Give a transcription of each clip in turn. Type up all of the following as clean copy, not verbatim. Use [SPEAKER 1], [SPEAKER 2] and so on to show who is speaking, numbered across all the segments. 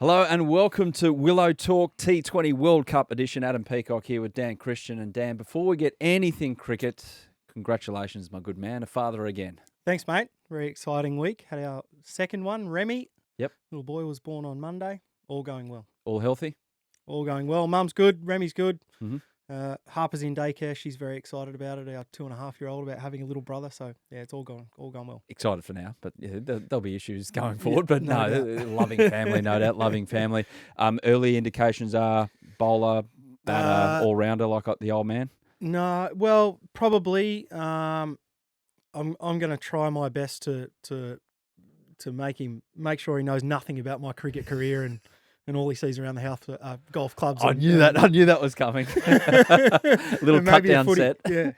[SPEAKER 1] Hello and welcome to Willow Talk T20 World Cup edition. Adam Peacock here with Dan, Christian and Dan. Before we get anything cricket, congratulations, my good man, a father again.
[SPEAKER 2] Thanks, mate. Very exciting week. Had our second one, Remy.
[SPEAKER 1] Yep.
[SPEAKER 2] Little boy was born on Monday. All going well.
[SPEAKER 1] All healthy?
[SPEAKER 2] All going well. Mum's good. Remy's good.
[SPEAKER 1] Mm-hmm.
[SPEAKER 2] Harper's in daycare. She's very excited about it. Our 2.5-year-old about having a little brother. So yeah, it's all gone well.
[SPEAKER 1] Excited for now, but yeah, there'll be issues going forward. But
[SPEAKER 2] no
[SPEAKER 1] loving family, no doubt, loving family. Early indications are bowler, batter, all rounder, like the old man.
[SPEAKER 2] No, well, probably. I'm going to try my best to make sure he knows nothing about my cricket career and all he sees around the house are golf clubs.
[SPEAKER 1] I knew that was coming. Little cut down set.
[SPEAKER 2] Yeah.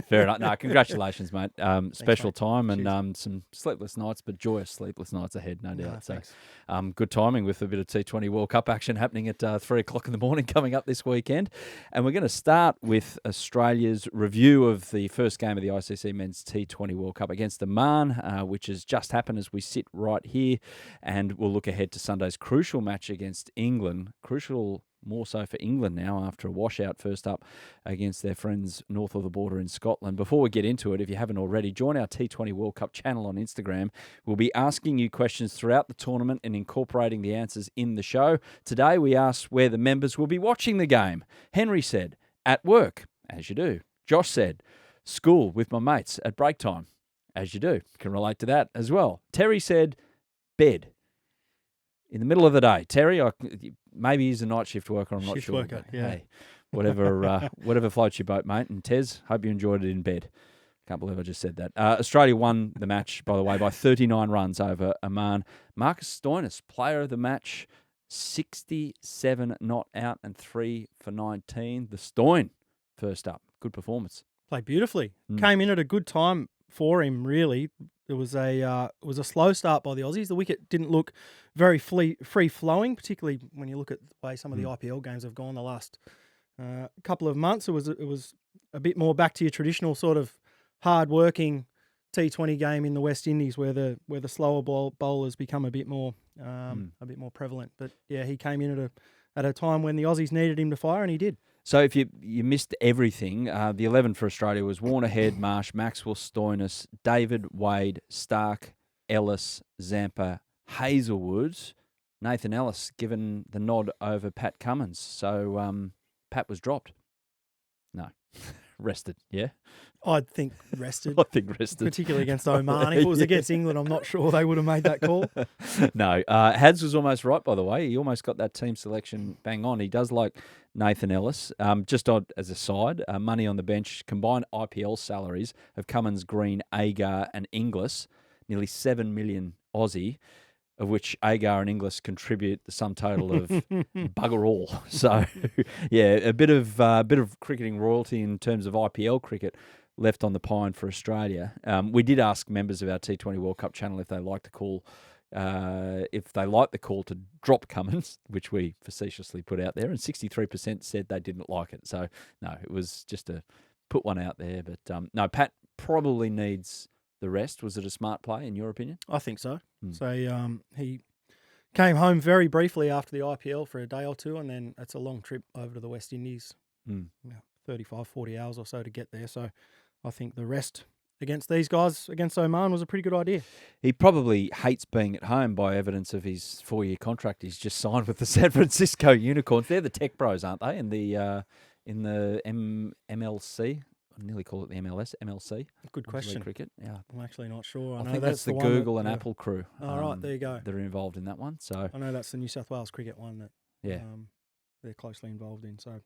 [SPEAKER 1] Fair enough. No, congratulations, mate. Special
[SPEAKER 2] mate.
[SPEAKER 1] time and
[SPEAKER 2] Cheers.
[SPEAKER 1] some sleepless nights, but joyous sleepless nights ahead, no doubt. So,
[SPEAKER 2] Thanks.
[SPEAKER 1] good timing with a bit of T20 World Cup action happening at 3 o'clock in the morning coming up this weekend. And we're going to start with Australia's review of the first game of the ICC Men's T20 World Cup against Oman, which has just happened as we sit right here. And we'll look ahead to Sunday's crucial match against England. Crucial more so for England now after a washout first up against their friends north of the border in Scotland. Before we get into it, if you haven't already, join our T20 World Cup channel on Instagram. We'll be asking you questions throughout the tournament and incorporating the answers in the show. Today we asked where the members will be watching the game. Henry said, at work, as you do. Josh said, school with my mates at break time, as you do. Can relate to that as well. Terry said, bed. In the middle of the day. Terry, maybe he's a night shift worker, I'm not
[SPEAKER 2] Shift
[SPEAKER 1] sure.
[SPEAKER 2] worker,
[SPEAKER 1] But
[SPEAKER 2] yeah.
[SPEAKER 1] hey, whatever floats your boat, mate. And Tez, hope you enjoyed it in bed. Can't believe I just said that. Australia won the match, by the way, by 39 runs over Oman. Marcus Stoinis, player of the match, 67 not out and 3 for 19. The Stoin, first up. Good performance.
[SPEAKER 2] Played beautifully. Came in at a good time for him, really. It was a slow start by the Aussies. The wicket didn't look very free-flowing, particularly when you look at the way some of the IPL games have gone the last couple of months. It was a bit more back to your traditional sort of hard-working T20 game in the West Indies, where the slower bowlers become a bit more prevalent. But yeah, he came in at a time when the Aussies needed him to fire, and he did.
[SPEAKER 1] So if you missed everything, the 11 for Australia was Warner, Head, Marsh, Maxwell, Stoinis, David, Wade, Starc, Ellis, Zampa, Hazelwood, Nathan Ellis given the nod over Pat Cummins. So Pat was dropped. No, rested, yeah?
[SPEAKER 2] I'd think rested.
[SPEAKER 1] I think rested.
[SPEAKER 2] Particularly against Oman. If it was against England, I'm not sure they would have made that call.
[SPEAKER 1] No, Hads was almost right, by the way. He almost got that team selection bang on. He does like Nathan Ellis. Just as a side, money on the bench, combined IPL salaries of Cummins, Green, Agar and Inglis, nearly 7 million Aussie, of which Agar and Inglis contribute the sum total of bugger all. So, yeah, a bit of cricketing royalty in terms of IPL cricket left on the pine for Australia. We did ask members of our T20 World Cup channel if they like the call to drop Cummins, which we facetiously put out there, and 63% said they didn't like it. So, no, it was just to put one out there. But, no, Pat probably needs the rest. Was it a smart play, in your opinion?
[SPEAKER 2] I think so. So he came home very briefly after the IPL for a day or two, and then it's a long trip over to the West Indies, 35, 40 hours or so to get there. So I think the rest against these guys, against Oman, was a pretty good idea. He
[SPEAKER 1] probably hates being at home by evidence of his 4-year contract he's just signed with the San Francisco Unicorns. They're the tech bros, aren't they? In the MLC. I nearly call it the MLC.
[SPEAKER 2] Good question.
[SPEAKER 1] Cricket. Yeah,
[SPEAKER 2] I'm actually not sure.
[SPEAKER 1] I think that's the Google and Apple crew.
[SPEAKER 2] Oh, right, there you go.
[SPEAKER 1] That are involved in that one. So
[SPEAKER 2] I know that's the New South Wales cricket one that they're closely involved in. So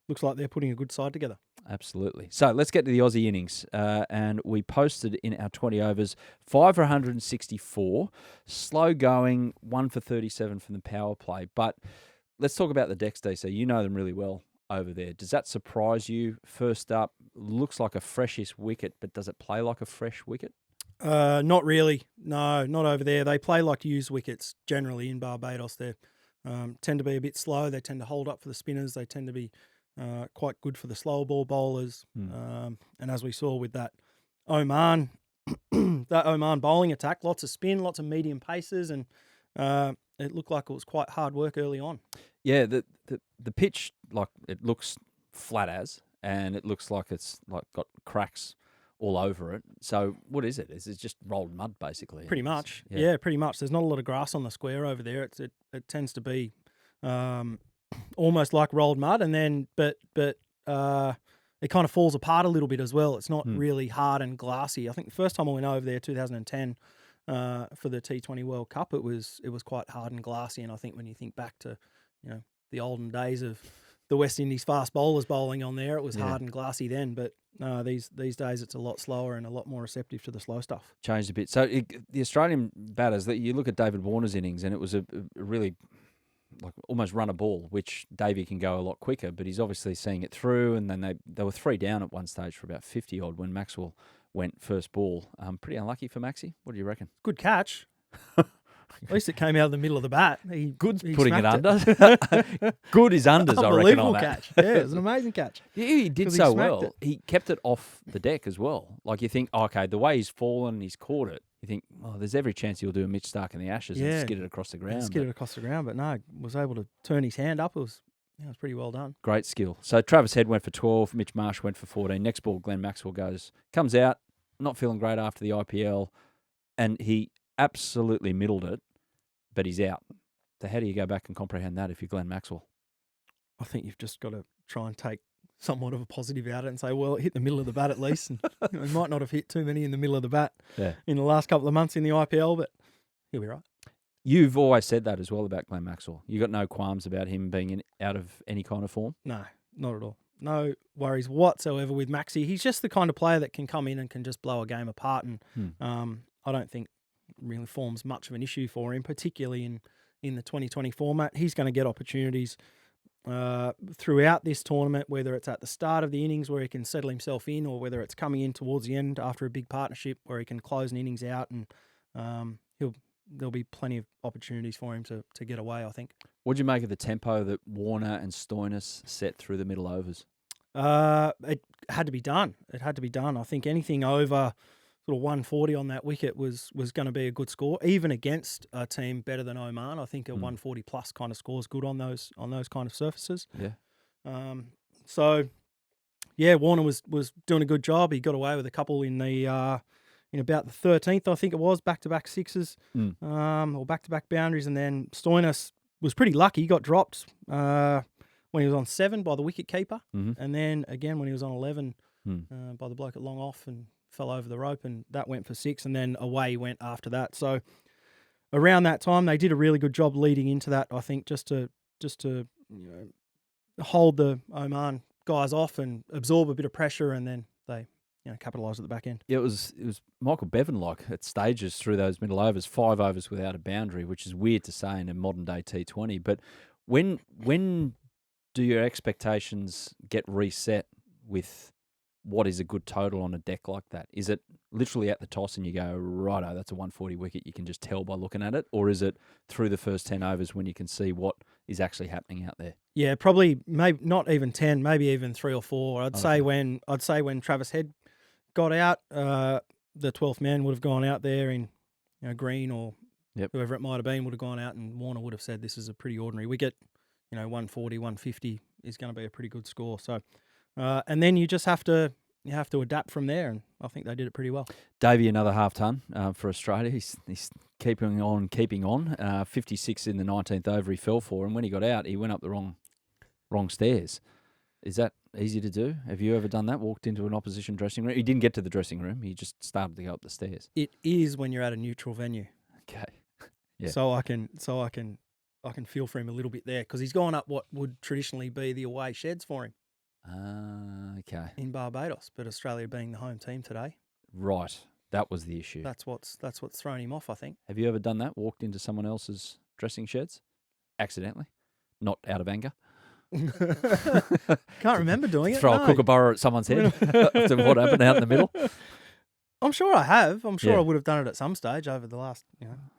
[SPEAKER 2] looks like they're putting a good side together.
[SPEAKER 1] Absolutely. So let's get to the Aussie innings. And we posted in our 20 overs 5 for 164, slow going, 1 for 37 from the power play. But let's talk about the decks, DC. You know them really well over there. Does that surprise you? First up, looks like a freshish wicket, but does it play like a fresh wicket?
[SPEAKER 2] Not really. No, not over there. They play like used wickets generally in Barbados. They tend to be a bit slow. They tend to hold up for the spinners. They tend to be quite good for the slower ball bowlers. And as we saw with that Oman bowling attack, lots of spin, lots of medium paces, and it looked like it was quite hard work early on.
[SPEAKER 1] Yeah, the pitch, like, it looks flat and it looks like it's like got cracks all over it. So what is it? Is it just rolled mud basically?
[SPEAKER 2] Pretty much. Yeah, pretty much. There's not a lot of grass on the square over there. It tends to be almost like rolled mud, and then but it kind of falls apart a little bit as well. It's not really hard and glassy. I think the first time I went over there, 2010, for the T20 World Cup, it was quite hard and glassy. And I think when you think back to the olden days of the West Indies fast bowlers bowling on there, it was hard and glassy then. But these days it's a lot slower and a lot more receptive to the slow stuff.
[SPEAKER 1] Changed a bit. So the Australian batters, you look at David Warner's innings, and it was a really like almost run a ball, which Davey can go a lot quicker, but he's obviously seeing it through. And then they were 3 down at one stage for about 50 odd when Maxwell went first ball. Pretty unlucky for Maxie. What do you reckon?
[SPEAKER 2] Good catch. At least it came out of the middle of the bat.
[SPEAKER 1] Good putting it under. Good is unders, I reckon, on
[SPEAKER 2] Unbelievable
[SPEAKER 1] that.
[SPEAKER 2] catch. Yeah, it was an amazing catch.
[SPEAKER 1] Yeah, he did so well.
[SPEAKER 2] It.
[SPEAKER 1] He kept it off the deck as well. Like you think, okay, the way he's fallen, he's caught it. You think, there's every chance he'll do a Mitch Starc in the Ashes and skid it across the ground.
[SPEAKER 2] Skid it across the ground, but no, was able to turn his hand up. It was pretty well done.
[SPEAKER 1] Great skill. So Travis Head went for 12, Mitch Marsh went for 14. Next ball, Glenn Maxwell comes out, not feeling great after the IPL, and he absolutely middled it, but he's out. So how do you go back and comprehend that if you're Glenn Maxwell?
[SPEAKER 2] I think you've just got to try and take somewhat of a positive out of it and say, well, it hit the middle of the bat at least. And he might not have hit too many in the middle of the bat in the last couple of months in the IPL, but he'll be right.
[SPEAKER 1] You've always said that as well about Glenn Maxwell. You got no qualms about him being out of any kind of form?
[SPEAKER 2] No, not at all. No worries whatsoever with Maxie. He's just the kind of player that can come in and can just blow a game apart. And I don't think really forms much of an issue for him, particularly in the 2020 format. He's going to get opportunities throughout this tournament, whether it's at the start of the innings where he can settle himself in, or whether it's coming in towards the end after a big partnership where he can close an innings out, and there'll be plenty of opportunities for him to get away, I think.
[SPEAKER 1] What do you make of the tempo that Warner and Stoinis set through the middle overs?
[SPEAKER 2] It had to be done. I think anything over sort of 140 on that wicket was going to be a good score, even against a team better than Oman. I think a 140 plus kind of score is good on those kind of surfaces.
[SPEAKER 1] Yeah.
[SPEAKER 2] So Warner was doing a good job. He got away with a couple in the in about the 13th, I think it was, back-to-back sixes, or back-to-back boundaries, and then Stoinis was pretty lucky. He got dropped when he was on 7 by the wicket keeper, and then again when he was on 11 by the bloke at long off and fell over the rope, and that went for 6, and then away he went after that. So around that time, they did a really good job leading into that, I think, just to hold the Oman guys off and absorb a bit of pressure, and then they capitalised at the back end.
[SPEAKER 1] Yeah, it was Michael Bevan-like at stages through those middle overs, 5 overs without a boundary, which is weird to say in a modern-day T20. But when do your expectations get reset with what is a good total on a deck like that? Is it literally at the toss and you go, righto, that's a 140 wicket, you can just tell by looking at it? Or is it through the first 10 overs when you can see what is actually happening out there?
[SPEAKER 2] Yeah, probably maybe not even 10, maybe even 3 or 4. I'd say when Travis Head got out, the 12th man would have gone out there in Green or whoever it might have been would have gone out, and Warner would have said this is a pretty ordinary wicket. 140, 150 is going to be a pretty good score. So, and then you just have to adapt from there, and I think they did it pretty well.
[SPEAKER 1] Davey, another half ton for Australia. He's keeping on. 56 in the 19th over he fell for, and when he got out, he went up the wrong stairs. Is that easy to do? Have you ever done that? Walked into an opposition dressing room? He didn't get to the dressing room. He just started to go up the stairs.
[SPEAKER 2] It is when you're at a neutral venue.
[SPEAKER 1] Okay. Yeah.
[SPEAKER 2] So I can feel for him a little bit there, because he's gone up what would traditionally be the away sheds for him.
[SPEAKER 1] Okay.
[SPEAKER 2] In Barbados, but Australia being the home team today.
[SPEAKER 1] Right. That was the issue.
[SPEAKER 2] That's what's thrown him off, I think.
[SPEAKER 1] Have you ever done that? Walked into someone else's dressing sheds? Accidentally? Not out of anger?
[SPEAKER 2] Can't remember doing it.
[SPEAKER 1] Throw a kookaburra at someone's head to what happened out in the middle?
[SPEAKER 2] I'm sure I have. I'm sure I would have done it at some stage over the last,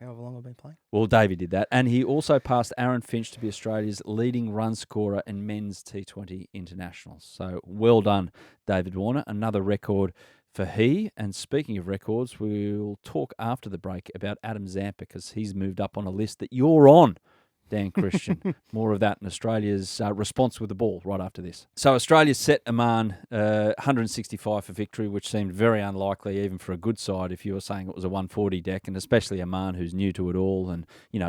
[SPEAKER 2] however long I've been playing.
[SPEAKER 1] Well, Davey did that. And he also passed Aaron Finch to be Australia's leading run scorer in men's T20 internationals. So well done, David Warner. Another record for he. And speaking of records, we'll talk after the break about Adam Zampa because he's moved up on a list that you're on, Dan Christian. More of that in Australia's response with the ball right after this. So Australia set Oman 165 for victory, which seemed very unlikely even for a good side if you were saying it was a 140 deck, and especially Oman, who's new to it all and,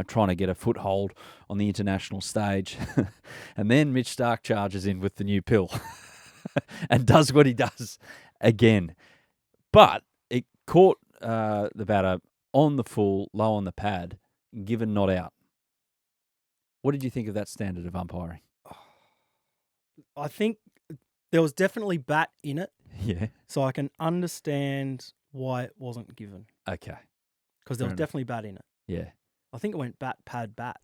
[SPEAKER 1] trying to get a foothold on the international stage. And then Mitch Starc charges in with the new pill and does what he does again. But it caught the batter on the full, low on the pad, given not out. What did you think of that standard of umpiring?
[SPEAKER 2] I think there was definitely bat in it.
[SPEAKER 1] Yeah.
[SPEAKER 2] So I can understand why it wasn't given.
[SPEAKER 1] Okay.
[SPEAKER 2] Because there was definitely bat in it.
[SPEAKER 1] Yeah.
[SPEAKER 2] I think it went bat, pad, bat.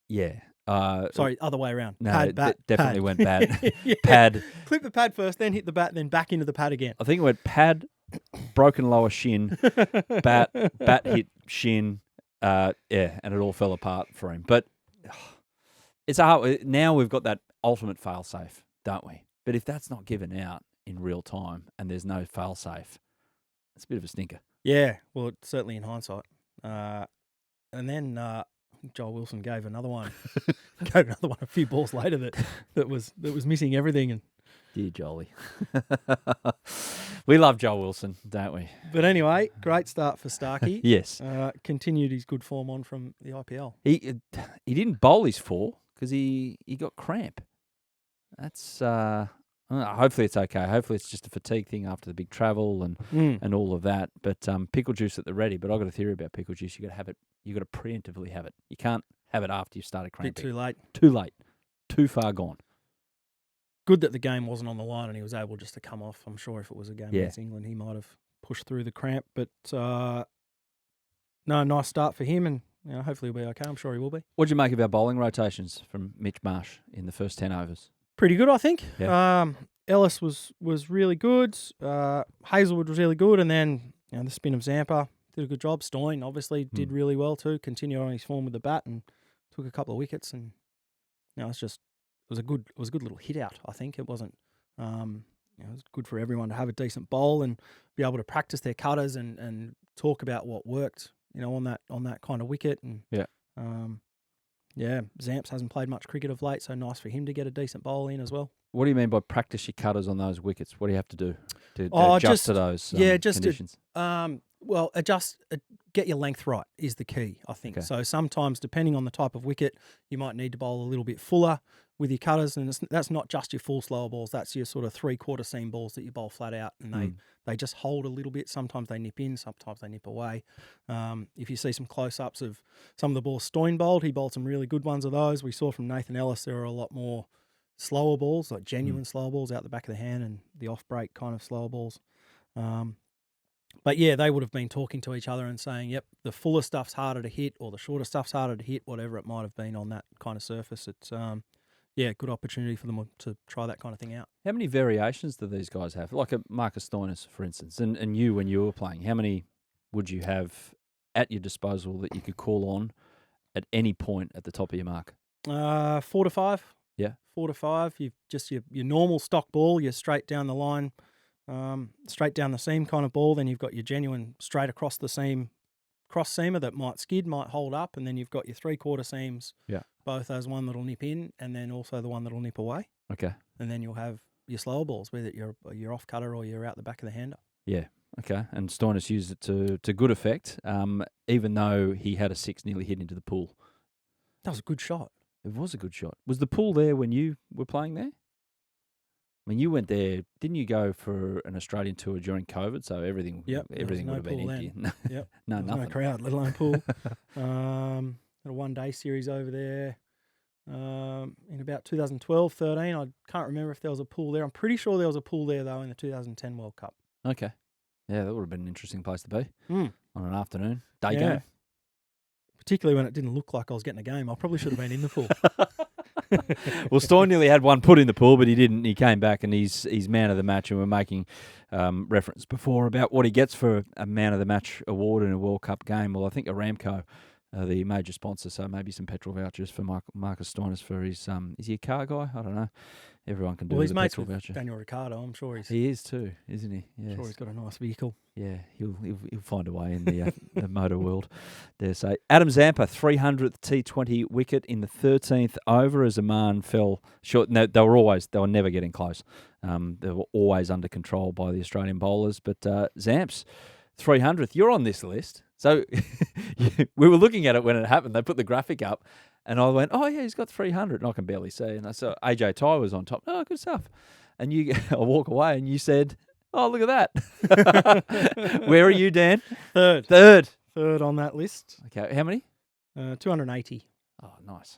[SPEAKER 1] Yeah.
[SPEAKER 2] Sorry, other way around.
[SPEAKER 1] No,
[SPEAKER 2] pad, bat,
[SPEAKER 1] definitely
[SPEAKER 2] pad.
[SPEAKER 1] went bad.
[SPEAKER 2] Yeah.
[SPEAKER 1] Pad.
[SPEAKER 2] Clip the pad first, then hit the bat, then back into the pad again.
[SPEAKER 1] I think it went pad, broken lower shin, bat hit shin, and it all fell apart for him. But it's now we've got that ultimate fail-safe, don't we? But if that's not given out in real time and there's no fail-safe, it's a bit of a stinker.
[SPEAKER 2] Yeah, well, certainly in hindsight. And then Joel Wilson gave another one. A few balls later that was missing everything. And
[SPEAKER 1] dear Jolie. We love Joel Wilson, don't we?
[SPEAKER 2] But anyway, great start for Starkey.
[SPEAKER 1] Yes.
[SPEAKER 2] Continued his good form on from the IPL.
[SPEAKER 1] He didn't bowl his 4 because he got cramp. That's hopefully it's okay. Hopefully it's just a fatigue thing after the big travel and all of that. But pickle juice at the ready. But I've got a theory about pickle juice. You got to have it. You got to preemptively have it. You can't have it after you've started cramping.
[SPEAKER 2] Bit too late.
[SPEAKER 1] Too late. Too far gone.
[SPEAKER 2] Good that the game wasn't on the line and he was able just to come off. I'm sure if it was a game against England, he might have pushed through the cramp. But no, nice start for him, and hopefully he'll be okay. I'm sure he will be.
[SPEAKER 1] What did you make of our bowling rotations from Mitch Marsh in the first 10 overs?
[SPEAKER 2] Pretty good, I think.
[SPEAKER 1] Yeah.
[SPEAKER 2] Ellis was really good. Hazelwood was really good, and then the spin of Zampa did a good job. Stoin obviously did really well too. Continued on his form with the bat and took a couple of wickets, and it was a good little hit out. I think it wasn't. It was good for everyone to have a decent bowl and be able to practice their cutters and talk about what worked. On that kind of wicket. And Zamps hasn't played much cricket of late, so nice for him to get a decent bowl in as well.
[SPEAKER 1] What do you mean by practice your cutters on those wickets? What do you have to do to adjust to those conditions?
[SPEAKER 2] Get your length right is the key, I think.
[SPEAKER 1] Okay.
[SPEAKER 2] So sometimes, depending on the type of wicket, you might need to bowl a little bit fuller with your cutters, and that's not just your full slower balls. That's your sort of 3/4 seam balls that you bowl flat out, and they just hold a little bit. Sometimes they nip in, sometimes they nip away. If you see some close-ups of some of the balls Stoin bowled, he bowled some really good ones of those. We saw from Nathan Ellis there are a lot more slower balls, like genuine slower balls out the back of the hand and the off-break kind of slower balls. But yeah, they would have been talking to each other and saying, yep, the fuller stuff's harder to hit or the shorter stuff's harder to hit, whatever it might have been on that kind of surface. It's, good opportunity for them to try that kind of thing out.
[SPEAKER 1] How many variations do these guys have? Like a Marcus Stoinis, for instance, and you when you were playing, how many would you have at your disposal that you could call on at any point at the top of your mark?
[SPEAKER 2] 4 to 5.
[SPEAKER 1] Yeah.
[SPEAKER 2] 4 to 5. You've just your normal stock ball, you're straight down the line, straight down the seam kind of ball. Then you've got your genuine straight across the seam cross seamer that might skid, might hold up, and then you've got your 3/4 seams.
[SPEAKER 1] Yeah.
[SPEAKER 2] Both as one that'll nip in, and then also the one that'll nip away.
[SPEAKER 1] Okay.
[SPEAKER 2] And then you'll have your slower balls, whether you're off cutter or you're out the back of the hander.
[SPEAKER 1] Yeah. Okay. And Stoinis used it to good effect, even though he had a 6 nearly hit into the pool.
[SPEAKER 2] That was a good shot.
[SPEAKER 1] It was a good shot. Was the pool there when you were playing there? When you went there, didn't you go for an Australian tour during COVID? So everything would have been empty.
[SPEAKER 2] Yep.
[SPEAKER 1] No, nothing.
[SPEAKER 2] No crowd, let alone pool. Had a one-day series over there in about 2012, 13. I can't remember if there was a pool there. I'm pretty sure there was a pool there, though, in the 2010 World Cup.
[SPEAKER 1] Okay. Yeah, that would have been an interesting place to be on an afternoon. Day
[SPEAKER 2] Yeah.
[SPEAKER 1] game.
[SPEAKER 2] Particularly when it didn't look like I was getting a game. I probably should have been in the pool.
[SPEAKER 1] Well, Stoin nearly had one put in the pool, but he didn't. He came back and he's man of the match, and we're making reference before about what he gets for a man of the match award in a World Cup game. Well, I think Aramco the major sponsor. So maybe some petrol vouchers for Marcus Stoinis for his is he a car guy? I don't know. Everyone can do
[SPEAKER 2] Well, he's
[SPEAKER 1] with a
[SPEAKER 2] mates
[SPEAKER 1] petrol
[SPEAKER 2] with
[SPEAKER 1] voucher.
[SPEAKER 2] Daniel Ricciardo. I'm sure
[SPEAKER 1] He is too, isn't he? Yes.
[SPEAKER 2] sure he's got a nice vehicle.
[SPEAKER 1] Yeah, he'll find a way in the the motor world. Dare say. Adam Zampa, 300th T20 wicket in the 13th over as Oman fell short. No, they were never getting close. They were always under control by the Australian bowlers. But Zamps, 300th. You're on this list. So we were looking at it when it happened. They put the graphic up, and I went, "Oh yeah, he's got 300." And I can barely see. And I saw AJ Ty was on top. Oh, good stuff. And I walk away, and you said, "Oh, look at that." Where are you, Dan?
[SPEAKER 2] Third on that list.
[SPEAKER 1] Okay, how many?
[SPEAKER 2] 280.
[SPEAKER 1] Oh, nice.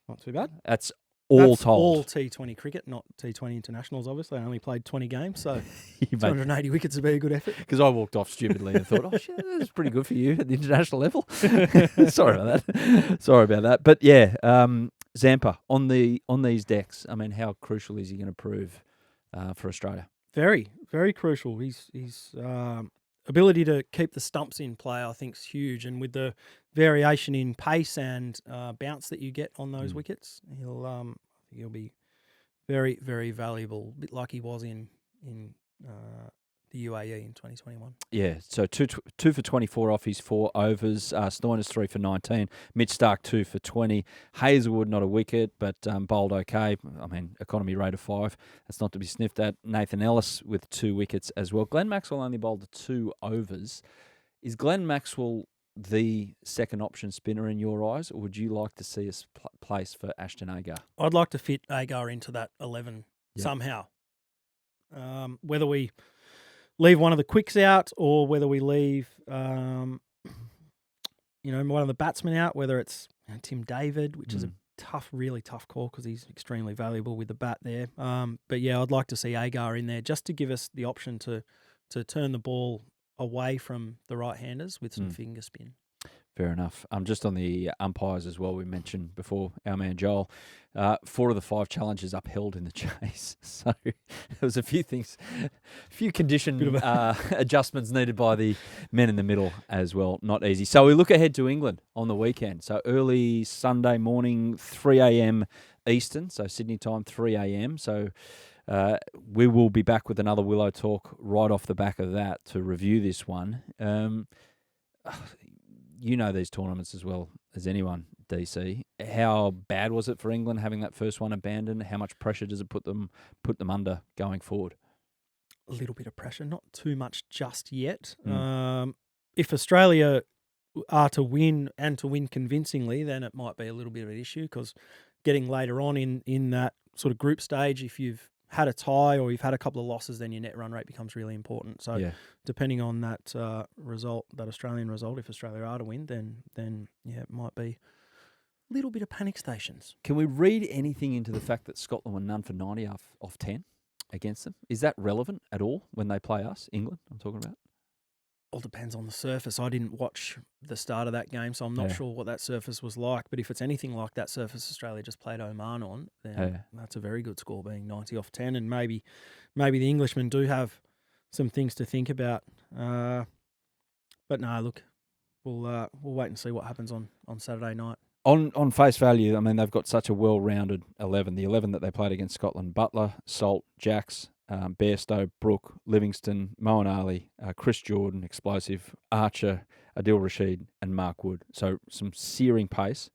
[SPEAKER 2] Not too bad.
[SPEAKER 1] That's all
[SPEAKER 2] That's
[SPEAKER 1] told.
[SPEAKER 2] all T20 cricket, not T20 internationals, obviously. I only played 20 games, so 280 wickets would be a good effort.
[SPEAKER 1] Because I walked off stupidly and thought, oh, shit, that's pretty good for you at the international level. Sorry about that. But yeah, Zampa, on these decks, I mean, how crucial is he going to prove for Australia?
[SPEAKER 2] Very, very crucial. His ability to keep the stumps in play, I think, is huge. And with the variation in pace and bounce that you get on those wickets, he'll be very, very valuable. A bit like he was in the UAE in 2021.
[SPEAKER 1] Yeah, so two for 24 off his 4 overs. Stoinis 3 for 19. Mitch Starc 2 for 20. Hazelwood not a wicket, but bowled okay. I mean, economy rate of 5. That's not to be sniffed at. Nathan Ellis with 2 wickets as well. Glenn Maxwell only bowled 2 overs. Is Glenn Maxwell the second option spinner in your eyes, or would you like to see us place for Ashton Agar?
[SPEAKER 2] I'd like to fit Agar into that 11 somehow. Whether we leave one of the quicks out or whether we leave, one of the batsmen out, whether it's Tim David, which is a really tough call because he's extremely valuable with the bat there. But yeah, I'd like to see Agar in there just to give us the option to turn the ball away from the right-handers with some finger spin.
[SPEAKER 1] Fair enough. Just on the umpires as well, we mentioned before, our man Joel, 4 of the 5 challenges upheld in the chase. So there was a few condition adjustments needed by the men in the middle as well. Not easy. So we look ahead to England on the weekend. So early Sunday morning, 3 a.m. Eastern, so Sydney time, 3 a.m. So we will be back with another Willow Talk right off the back of that to review this one. You know these tournaments as well as anyone, DC. How bad was it for England having that first one abandoned? How much pressure does it put them under going forward?
[SPEAKER 2] A little bit of pressure, not too much just yet. If Australia are to win and to win convincingly, then it might be a little bit of an issue because getting later on in that sort of group stage, if you've had a tie or you've had a couple of losses, then your net run rate becomes really important. So depending on that result, that Australian result, if Australia are to win, then it might be a little bit of panic stations.
[SPEAKER 1] Can we read anything into the fact that Scotland were none for 90 off 10 against them? Is that relevant at all when they play us, England, I'm talking about?
[SPEAKER 2] All depends on the surface. I didn't watch the start of that game, so I'm not sure what that surface was like. But if it's anything like that surface Australia just played Oman on, then that's a very good score, being 90 off 10. And maybe the Englishmen do have some things to think about. But no, look, we'll wait and see what happens on Saturday night.
[SPEAKER 1] On face value, I mean, they've got such a well-rounded 11. The 11 that they played against Scotland: Butler, Salt, Jacks, Bairstow, Brooke, Livingston, Moeen Ali, Chris Jordan, explosive, Archer, Adil Rashid, and Mark Wood. So some searing pace,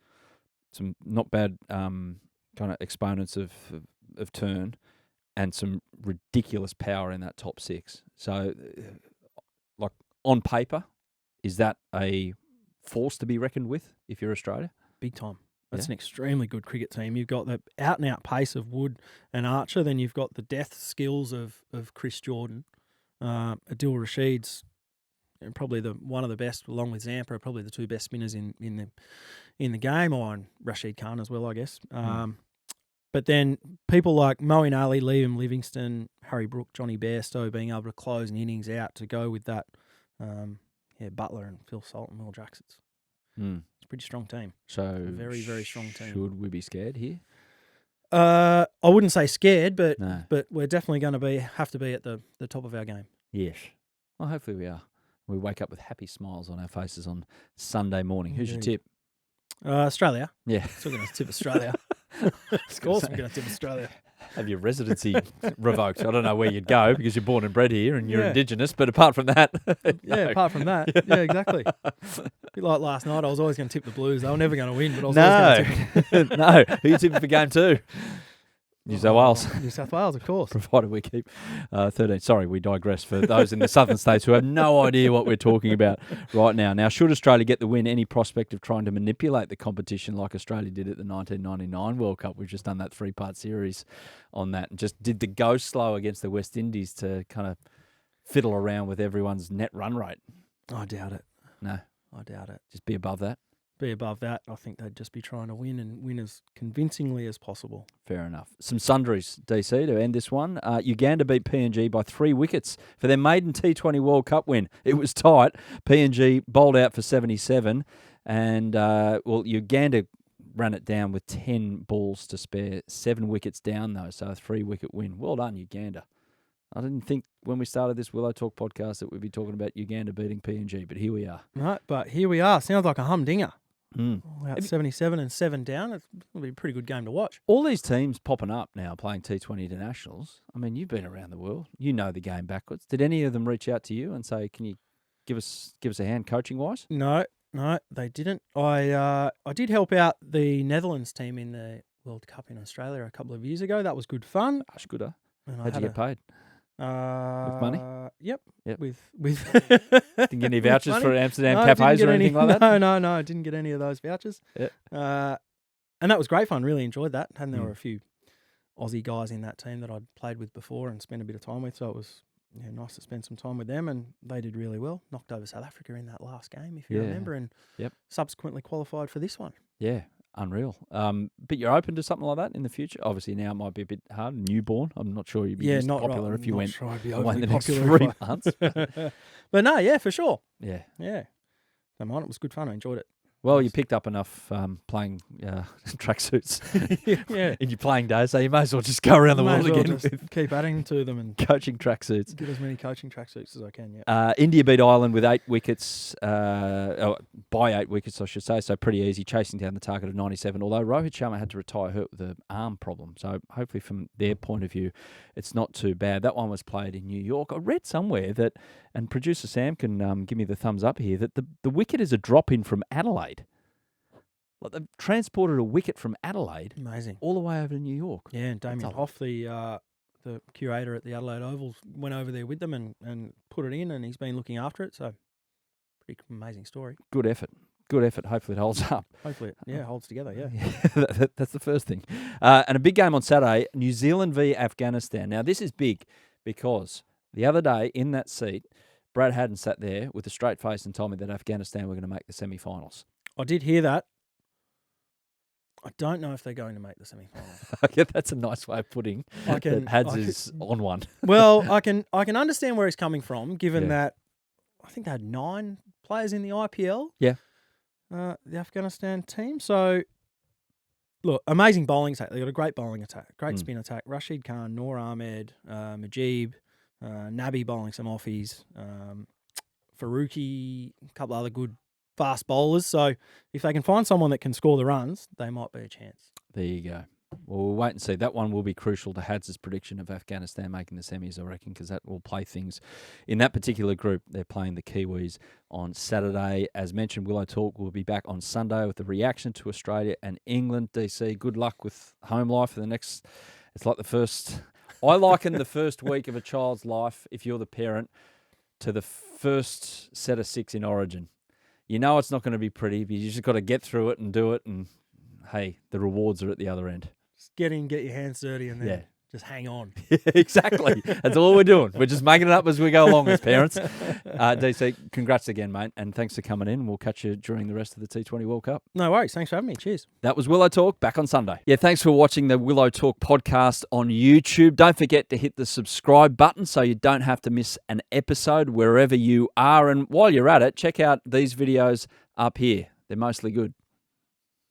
[SPEAKER 1] some not bad kind of exponents of turn, and some ridiculous power in that top 6. So, like on paper, is that a force to be reckoned with if you're Australia?
[SPEAKER 2] Big time. That's an extremely good cricket team. You've got the out-and-out pace of Wood and Archer. Then you've got the death skills of Chris Jordan. Adil Rashid's probably one of the best, along with Zampa, probably the 2 best spinners in the game, and Rashid Khan as well, I guess. But then people like Moeen Ali, Liam Livingston, Harry Brook, Johnny Bairstow being able to close an innings out to go with that. Butler and Phil Salt and Will Jackson. It's a pretty strong team.
[SPEAKER 1] So
[SPEAKER 2] a very, very strong team.
[SPEAKER 1] Should we be scared here?
[SPEAKER 2] I wouldn't say scared, but
[SPEAKER 1] No.
[SPEAKER 2] we're definitely going to have to be at the top of our game.
[SPEAKER 1] Yes. Well, hopefully we are. We wake up with happy smiles on our faces on Sunday morning. Who's your tip?
[SPEAKER 2] Australia.
[SPEAKER 1] Yeah.
[SPEAKER 2] Still going to tip Australia. Of course I'm going to tip Australia.
[SPEAKER 1] Have your residency revoked. I don't know where you'd go because you're born and bred here and you're
[SPEAKER 2] Yeah.
[SPEAKER 1] Indigenous, but apart from that.
[SPEAKER 2] Yeah,
[SPEAKER 1] no.
[SPEAKER 2] apart from that. Yeah, exactly. A bit like last night, I was always going to tip the Blues. They were never going to win, but I was always going to tip them.
[SPEAKER 1] No. Who you tipping for game 2? New South Wales.
[SPEAKER 2] New South Wales, of course.
[SPEAKER 1] Provided we keep 13. Sorry, we digress for those in the southern states who have no idea what we're talking about right now. Now, should Australia get the win, any prospect of trying to manipulate the competition like Australia did at the 1999 World Cup? We've just done that 3-part series on that and just did the go slow against the West Indies to kind of fiddle around with everyone's net run rate.
[SPEAKER 2] I doubt it.
[SPEAKER 1] No.
[SPEAKER 2] I doubt it.
[SPEAKER 1] Just be above that.
[SPEAKER 2] Be above that. I think they'd just be trying to win and win as convincingly as possible.
[SPEAKER 1] Fair enough. Some sundries, DC, to end this one. Uganda beat PNG by 3 wickets for their maiden T20 World Cup win. It was tight. PNG bowled out for 77 and, Uganda ran it down with 10 balls to spare. 7 wickets down, though, so a 3-wicket win. Well done, Uganda. I didn't think when we started this Willow Talk podcast that we'd be talking about Uganda beating PNG, but here we are.
[SPEAKER 2] Right, but here we are. Sounds like a humdinger.
[SPEAKER 1] Mm.
[SPEAKER 2] About 77 and 7 down. It's going to be a pretty good game to watch.
[SPEAKER 1] All these teams popping up now playing T20 internationals. I mean, you've been around the world. You know the game backwards. Did any of them reach out to you and say, "Can you give us a hand coaching wise?"
[SPEAKER 2] No, they didn't. I did help out the Netherlands team in the World Cup in Australia a couple of years ago. That was good fun.
[SPEAKER 1] Gosh, good, huh?
[SPEAKER 2] And I
[SPEAKER 1] How'd you
[SPEAKER 2] had
[SPEAKER 1] get paid?
[SPEAKER 2] with
[SPEAKER 1] money?
[SPEAKER 2] Yep.
[SPEAKER 1] Yep.
[SPEAKER 2] With
[SPEAKER 1] Didn't get any
[SPEAKER 2] with
[SPEAKER 1] vouchers
[SPEAKER 2] money.
[SPEAKER 1] for Amsterdam
[SPEAKER 2] No, didn't
[SPEAKER 1] cafes
[SPEAKER 2] get
[SPEAKER 1] or
[SPEAKER 2] any-
[SPEAKER 1] anything like that?
[SPEAKER 2] No, I didn't get any of those vouchers.
[SPEAKER 1] Yep.
[SPEAKER 2] And that was great fun. Really enjoyed that. And there
[SPEAKER 1] Mm.
[SPEAKER 2] were a few Aussie guys in that team that I'd played with before and spent a bit of time with. So it was nice to spend some time with them. And they did really well. Knocked over South Africa in that last game, if you
[SPEAKER 1] Yeah.
[SPEAKER 2] remember, and
[SPEAKER 1] Yep.
[SPEAKER 2] subsequently qualified for this one.
[SPEAKER 1] Yeah, unreal. But you're open to something like that in the future? Obviously, now it might be a bit hard. Newborn. I'm not sure you'd be as
[SPEAKER 2] not
[SPEAKER 1] popular
[SPEAKER 2] right.
[SPEAKER 1] if you
[SPEAKER 2] Not
[SPEAKER 1] went
[SPEAKER 2] sure I'd be
[SPEAKER 1] away in
[SPEAKER 2] overly
[SPEAKER 1] the next
[SPEAKER 2] popular
[SPEAKER 1] 3
[SPEAKER 2] if I-
[SPEAKER 1] months.
[SPEAKER 2] But no, yeah, for sure.
[SPEAKER 1] Yeah.
[SPEAKER 2] Yeah. Don't mind. It was good fun. I enjoyed it.
[SPEAKER 1] Well, you
[SPEAKER 2] Nice.
[SPEAKER 1] picked up enough playing tracksuits
[SPEAKER 2] Yeah.
[SPEAKER 1] in your playing days, so you may as well just go around the
[SPEAKER 2] May
[SPEAKER 1] world
[SPEAKER 2] as well
[SPEAKER 1] again
[SPEAKER 2] just
[SPEAKER 1] with
[SPEAKER 2] keep adding to them and
[SPEAKER 1] coaching tracksuits.
[SPEAKER 2] get as many coaching tracksuits as I can. Yeah.
[SPEAKER 1] India beat Ireland with 8 wickets, by 8 wickets, I should say, so pretty easy, chasing down the target of 97, although Rohit Sharma had to retire hurt with an arm problem, so hopefully from their point of view, it's not too bad. That one was played in New York. I read somewhere that, and producer Sam can give me the thumbs up here, that the wicket is a drop-in from Adelaide. Like they've transported a wicket from Adelaide
[SPEAKER 2] Amazing.
[SPEAKER 1] all the way over to New York.
[SPEAKER 2] Yeah, and Damien
[SPEAKER 1] a-
[SPEAKER 2] Hoff, the curator at the Adelaide Oval, went over there with them and put it in, and he's been looking after it. So, pretty amazing story.
[SPEAKER 1] Good effort. Good effort. Hopefully it holds up.
[SPEAKER 2] Hopefully, it holds together. Yeah.
[SPEAKER 1] That's the first thing. And a big game on Saturday, New Zealand v Afghanistan. Now, this is big because the other day in that seat, Brad Haddon sat there with a straight face and told me that Afghanistan were going to make the semi-finals.
[SPEAKER 2] I did hear that. I don't know if they're going to make the semi-finals.
[SPEAKER 1] Yeah, that's a nice way of putting that Hads is on one.
[SPEAKER 2] Well, I can understand where he's coming from, given
[SPEAKER 1] Yeah.
[SPEAKER 2] that I think they had 9 players in the IPL.
[SPEAKER 1] Yeah.
[SPEAKER 2] The Afghanistan team. So, look, amazing bowling attack. They got a great bowling attack, great spin attack. Rashid Khan, Noor Ahmed, Majib, Nabi bowling some offies, Faruqi, a couple other good fast bowlers. So, if they can find someone that can score the runs, they might be a chance.
[SPEAKER 1] There you go. Well, we'll wait and see. That one will be crucial to Hads' prediction of Afghanistan making the semis, I reckon, because that will play things in that particular group. They're playing the Kiwis on Saturday. As mentioned, Willow Talk will be back on Sunday with the reaction to Australia and England. DC, good luck with home life for the next... It's like the first... I liken the first week of a child's life, if you're the parent, to the first set of 6 in Origin. You know it's not going to be pretty, but you just got to get through it and do it, and hey, the rewards are at the other end.
[SPEAKER 2] Just get in, get your hands dirty, and then
[SPEAKER 1] Yeah.
[SPEAKER 2] just hang on.
[SPEAKER 1] Exactly. That's all we're doing. We're just making it up as we go along as parents. DC, congrats again, mate, and thanks for coming in. We'll catch you during the rest of the T20 World Cup.
[SPEAKER 2] No worries. Thanks for having me. Cheers.
[SPEAKER 1] That was Willow Talk, back on Sunday. Yeah, thanks for watching the Willow Talk podcast on YouTube. Don't forget to hit the subscribe button so you don't have to miss an episode wherever you are. And while you're at it, check out these videos up here. They're mostly good.